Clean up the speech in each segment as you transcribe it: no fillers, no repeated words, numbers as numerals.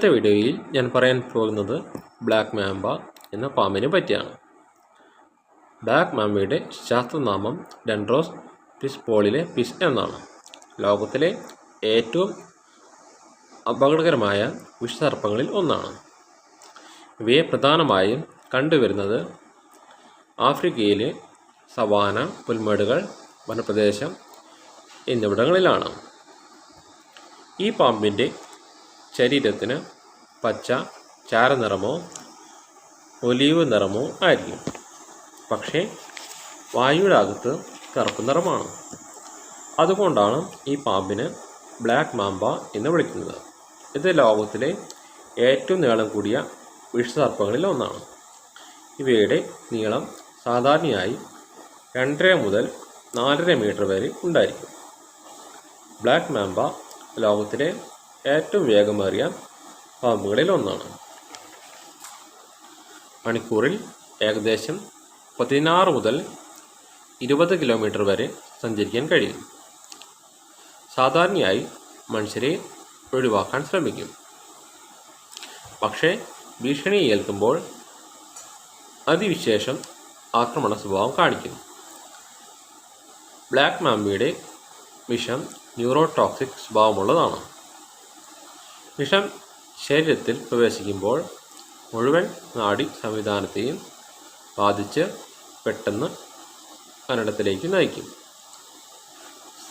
ഇന്നത്തെ വീഡിയോയിൽ ഞാൻ പറയാൻ പോകുന്നത് ബ്ലാക്ക് മാംബ എന്ന പാമ്പിനെ പറ്റിയാണ്. ബ്ലാക്ക് മാംബയുടെ ശാസ്ത്രനാമം ഡെൻഡ്രോസ് പിസ് പിസ് എന്നാണ്. ലോകത്തിലെ ഏറ്റവും അപകടകരമായ വിഷസർപ്പങ്ങളിൽ ഒന്നാണ്. ഇവയെ പ്രധാനമായും കണ്ടുവരുന്നത് ആഫ്രിക്കയിലെ സവാന, പുൽമേടുകൾ, വനപ്രദേശം എന്നിവിടങ്ങളിലാണ്. ഈ പാമ്പിൻ്റെ ശരീരത്തിന് പച്ച, ചാരനിറമോ ഒലീവ് നിറമോ ആയിരിക്കും. പക്ഷേ വായുടെ അകത്ത് കറുപ്പ് നിറമാണ്. അതുകൊണ്ടാണ് ഈ പാമ്പിന് ബ്ലാക്ക് മാംബ എന്ന് വിളിക്കുന്നത്. ഇത് ലോകത്തിലെ ഏറ്റവും നീളം കൂടിയ വിഷസർപ്പങ്ങളിൽ ഒന്നാണ്. ഇവയുടെ നീളം സാധാരണയായി 2.5 മുതൽ 4.5 മീറ്റർ വരെ ഉണ്ടായിരിക്കും. ബ്ലാക്ക് മാംബ ലോകത്തിലെ ഏറ്റവും വേഗമേറിയ പാമ്പുകളിൽ ഒന്നാണ്. മണിക്കൂറിൽ ഏകദേശം 16 മുതൽ 20 കിലോമീറ്റർ വരെ സഞ്ചരിക്കാൻ കഴിയും. സാധാരണയായി മനുഷ്യരെ ഒഴിവാക്കാൻ ശ്രമിക്കും. പക്ഷേ ഭീഷണി ഏൽക്കുമ്പോൾ അതിവിശേഷം ആക്രമണ സ്വഭാവം കാണിക്കും. ബ്ലാക്ക് മാംബയുടെ വിഷം ന്യൂറോടോക്സിക് സ്വഭാവമുള്ളതാണ്. വിഷം ശരീരത്തിൽ പ്രവേശിക്കുമ്പോൾ മുഴുവൻ നാഡി സംവിധാനത്തെയും ബാധിച്ച് പെട്ടെന്ന് മരണത്തിലേക്ക് നയിക്കും.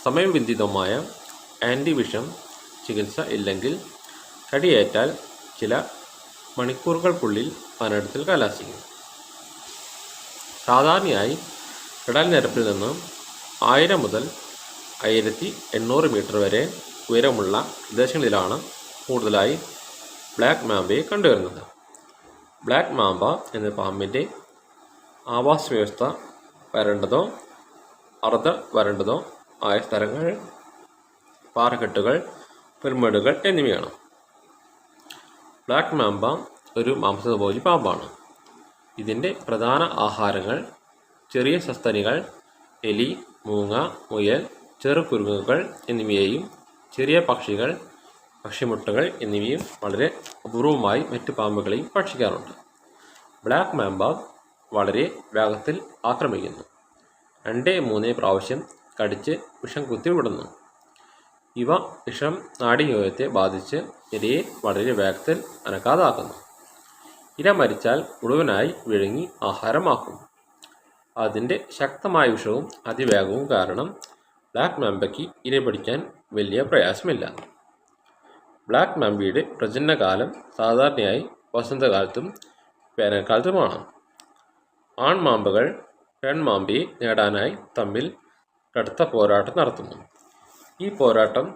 സമയബന്ധിതമായ ആൻറ്റിവിഷം ചികിത്സ ഇല്ലെങ്കിൽ കടിയേറ്റാൽ ചില മണിക്കൂറുകൾക്കുള്ളിൽ മരണത്തിൽ കലാശിക്കും. സാധാരണയായി കടൽ നിരപ്പിൽ നിന്ന് 1000 മുതൽ 1800 മീറ്റർ വരെ ഉയരമുള്ള പ്രദേശങ്ങളിലാണ് കൂടുതലായി ബ്ലാക്ക് മാംബയെ കണ്ടുവരുന്നത്. ബ്ലാക്ക് മാംബ എന്ന പാമ്പിൻ്റെ ആവാസ വ്യവസ്ഥ വരണ്ടതോ അർദ്ധ വരണ്ടതോ ആയ സ്ഥലങ്ങൾ, പാറക്കെട്ടുകൾ, പുൽമേടുകൾ എന്നിവയാണ്. ബ്ലാക്ക് മാംബ ഒരു മാംസഭോജി പാമ്പാണ്. ഇതിൻ്റെ പ്രധാന ആഹാരങ്ങൾ ചെറിയ സസ്തനികൾ, എലി, മൂങ്ങ, മുയൽ, ചെറുകുരുങ്ങുകൾ എന്നിവയെയും ചെറിയ പക്ഷികൾ, പക്ഷിമുട്ടകൾ എന്നിവയും വളരെ അപൂർവമായി മറ്റ് പാമ്പുകളെയും ഭക്ഷിക്കാറുണ്ട്. ബ്ലാക്ക് മാംബ വളരെ വേഗത്തിൽ ആക്രമിക്കുന്നു. 2-3 പ്രാവശ്യം കടിച്ച് വിഷം കുത്തിവിടുന്നു. ഇവ വിഷം നാഡീവ്യൂഹത്തെ ബാധിച്ച് ഇരയെ വളരെ വേഗത്തിൽ അനക്കാതാക്കുന്നു. ഇര മരിച്ചാൽ മുഴുവനായി വിഴുങ്ങി ആഹാരമാക്കും. അതിൻ്റെ ശക്തമായ വിഷവും അതിവേഗവും കാരണം ബ്ലാക്ക് മാംബയ്ക്ക് ഇര പിടിക്കാൻ വലിയ പ്രയാസമില്ല. ബ്ലാക്ക് മാംബയുടെ പ്രജനനകാലം സാധാരണയായി വസന്തകാലത്തും വേനൽക്കാലത്തുമാണ്. ആൺമാമ്പുകൾ പെൺമാമ്പയെ നേടാനായി തമ്മിൽ കടുത്ത പോരാട്ടം നടത്തുന്നു. ഈ പോരാട്ടം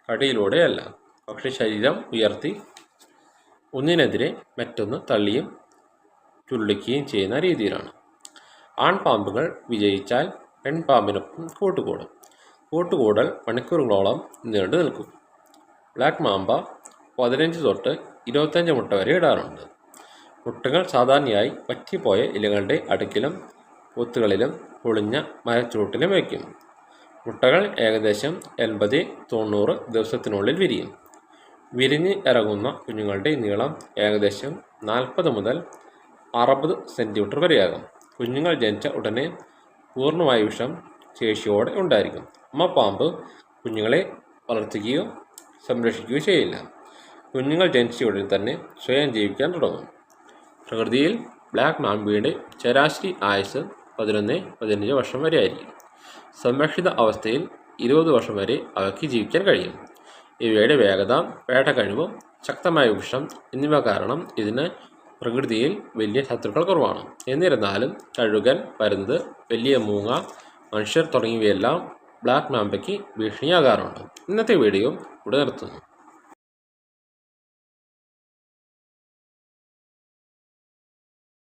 കടിയിലൂടെയല്ല, പക്ഷേ ശരീരം ഉയർത്തി ഒന്നിനെതിരെ മറ്റൊന്ന് തള്ളിയും ചുരുളിക്കുകയും ചെയ്യുന്ന രീതിയിലാണ്. ആൺപാമ്പുകൾ വിജയിച്ചാൽ പെൺപാമ്പിനൊപ്പം കൂട്ടുകൂടും. കൂട്ടുകൂടൽ മണിക്കൂറുകളോളം നീണ്ടു നിൽക്കും. ബ്ലാക്ക് മാംബ 15 തൊട്ട് 25 മുട്ട വരെ ഇടാറുണ്ട്. മുട്ടകൾ സാധാരണയായി വറ്റിപ്പോയ ഇലകളുടെ അടുക്കിലും പൊത്തുകളിലും പൊളിഞ്ഞ മരച്ചുവട്ടിലും വയ്ക്കും. മുട്ടകൾ ഏകദേശം 80-90 ദിവസത്തിനുള്ളിൽ വിരിയും. വിരിഞ്ഞ് ഇറങ്ങുന്ന കുഞ്ഞുങ്ങളുടെ നീളം ഏകദേശം 40 മുതൽ 60 സെൻറ്റിമീറ്റർ വരെയാകും. കുഞ്ഞുങ്ങൾ ജനിച്ച ഉടനെ പൂർണ്ണമായ വിഷം ശേഷിയോടെ ഉണ്ടായിരിക്കും. അമ്മ പാമ്പ് കുഞ്ഞുങ്ങളെ വളർത്തുകയോ സംരക്ഷിക്കുകയോ ചെയ്യില്ല. കുഞ്ഞുങ്ങൾ ജനിച്ച ഉടനെ തന്നെ സ്വയം ജീവിക്കാൻ തുടങ്ങും. പ്രകൃതിയിൽ ബ്ലാക്ക് മാംബയുടെ ശരാശരി ആയുസ് 11-15 വർഷം വരെ ആയിരിക്കും. സംരക്ഷിത അവസ്ഥയിൽ 20 വർഷം വരെ അവയ്ക്ക് ജീവിക്കാൻ കഴിയും. ഇവയുടെ വേഗത, വേട്ട കഴിവും, ശക്തമായ വിഷം എന്നിവ കാരണം ഇതിന് പ്രകൃതിയിൽ വലിയ ശത്രുക്കൾ കുറവാണ്. എന്നിരുന്നാലും കഴുകൻ, പരുന്ത്, വലിയ മൂങ്ങ, മനുഷ്യർ തുടങ്ങിയവയെല്ലാം ബ്ലാക്ക് മാംബയ്ക്ക് ഭീഷണിയാകാറുണ്ട്. ഇന്നത്തെ വീഡിയോ ഇവിടെ നിർത്തുന്നു.